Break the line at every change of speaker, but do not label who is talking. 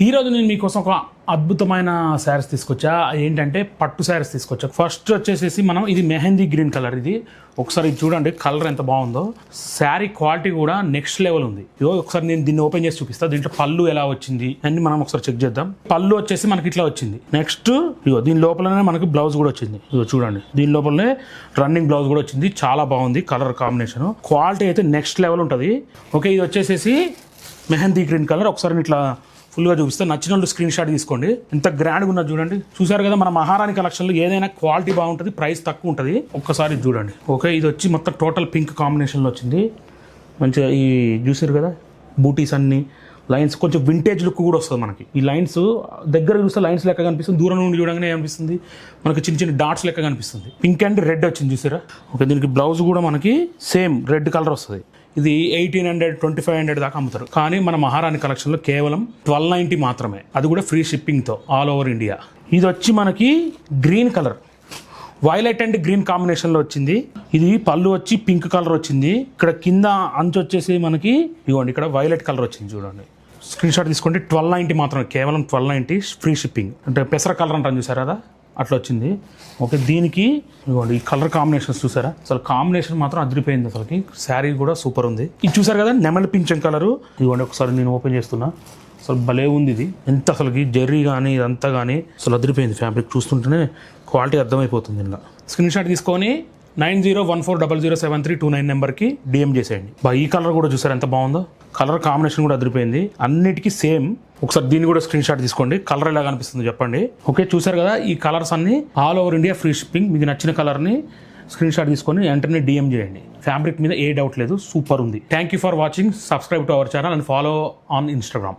ఈ రోజు నేను మీకోసం ఒక అద్భుతమైన శారీస్ తీసుకొచ్చా. ఏంటంటే పట్టు శారీస్ తీసుకొచ్చా. ఫస్ట్ వచ్చేసేసి మనం ఇది మెహందీ గ్రీన్ కలర్. ఇది ఒకసారి చూడండి కలర్ ఎంత బాగుందో. శారీ క్వాలిటీ కూడా నెక్స్ట్ లెవెల్ ఉంది. ఇగో ఒకసారి నేను దీన్ని ఓపెన్ చేసి చూపిస్తాను. దీంట్లో పళ్ళు ఎలా వచ్చింది అని మనం ఒకసారి చెక్ చేద్దాం. పళ్ళు వచ్చేసి మనకి ఇట్లా వచ్చింది. నెక్స్ట్ ఇగో దీని లోపలనే మనకి బ్లౌజ్ కూడా వచ్చింది. ఇగో చూడండి దీని లోపలనే రన్నింగ్ బ్లౌజ్ కూడా వచ్చింది. చాలా బాగుంది కలర్ కాంబినేషన్. క్వాలిటీ అయితే నెక్స్ట్ లెవెల్ ఉంటుంది. ఓకే, ఇది వచ్చేసేసి మెహందీ గ్రీన్ కలర్. ఒకసారి ఇట్లా ఫుల్గా చూపిస్తే నచ్చిన వాళ్ళు స్క్రీన్ షాట్ తీసుకోండి. ఎంత గ్రాండ్గా ఉన్నది చూడండి. చూసారు కదా మన మహారాణి కలెక్షన్లో ఏదైనా క్వాలిటీ బాగుంటుంది, ప్రైస్ తక్కువ ఉంటుంది. ఒక్కసారి చూడండి. ఓకే, ఇది వచ్చి మొత్తం టోటల్ పింక్ కాంబినేషన్లో వచ్చింది. మంచిగా ఈ చూసారు కదా బూటీస్ అన్ని లైన్స్, కొంచెం వింటేజ్ లుక్ కూడా వస్తుంది మనకి. ఈ లైన్స్ దగ్గర చూస్తే లైన్స్ లెక్క కనిపిస్తుంది, దూరం నుండి చూడగానే అనిపిస్తుంది మనకి చిన్న చిన్న డాట్స్ లెక్క కనిపిస్తుంది. పింక్ అండ్ రెడ్ వచ్చింది చూసారా. ఓకే, దీనికి బ్లౌజ్ కూడా మనకి సేమ్ రెడ్ కలర్ వస్తుంది. ఇది 1800 2500 దాకా అమ్ముతారు. కానీ మన మహారాణి కలెక్షన్లో కేవలం 1290 మాత్రమే, అది కూడా ఫ్రీ షిప్పింగ్తో ఆల్ ఓవర్ ఇండియా. ఇది వచ్చి మనకి green colour, violet and green కాంబినేషన్లో వచ్చింది. ఇది పళ్ళు వచ్చి పింక్ కలర్ వచ్చింది. ఇక్కడ కింద అంచు వచ్చేసి మనకి ఇవ్వండి ఇక్కడ వైలెట్ కలర్ వచ్చింది చూడండి. స్క్రీన్ షాట్ తీసుకోండి. 1290 మాత్రమే, కేవలం 1290 ఫ్రీ షిప్పింగ్. అంటే పెసర కలర్ అంటాను చూసారా కదా అట్లా వచ్చింది. ఓకే, దీనికి ఇవ్వండి ఈ కలర్ కాంబినేషన్స్ చూసారా, అసలు కాంబినేషన్ మాత్రం అదిరిపోయింది. అసలుకి శారీ కూడా సూపర్ ఉంది. ఇది చూసారు కదా నెమలి పింఛం కలరు. ఇవ్వండి ఒకసారి నేను ఓపెన్ చేస్తున్నా. అసలు భలే ఉంది ఇది. ఎంత అసలుకి జెర్రీ కానీ ఇదంతా కానీ అసలు అదిరిపోయింది. ఫ్యాబ్రిక్ చూస్తుంటేనే క్వాలిటీ అర్థమైపోతుంది. ఇలా స్క్రీన్ షాట్ తీసుకొని 9014007329 నెంబర్కి డిఎం చేసేయండి. ఈ కలర్ కూడా చూసారు ఎంత బాగుందో. కలర్ కాంబినేషన్ కూడా అదిరిపోయింది. అన్నిటికీ సేమ్. ఒకసారి దీన్ని కూడా స్క్రీన్ షాట్ తీసుకోండి. కలర్ ఎలా కనిపిస్తుందో చెప్పండి. ఓకే, చూసారు కదా ఈ కలర్స్ అన్ని all over India free shipping. మీకు నచ్చిన కలర్ని స్క్రీన్ షాట్ తీసుకొని వెంటనే డిఎం చేయండి. ఫ్యాబ్రిక్ మీద ఏ డౌట్ లేదు, సూపర్ ఉంది. Thank you for watching. Subscribe to our channel and follow on Instagram.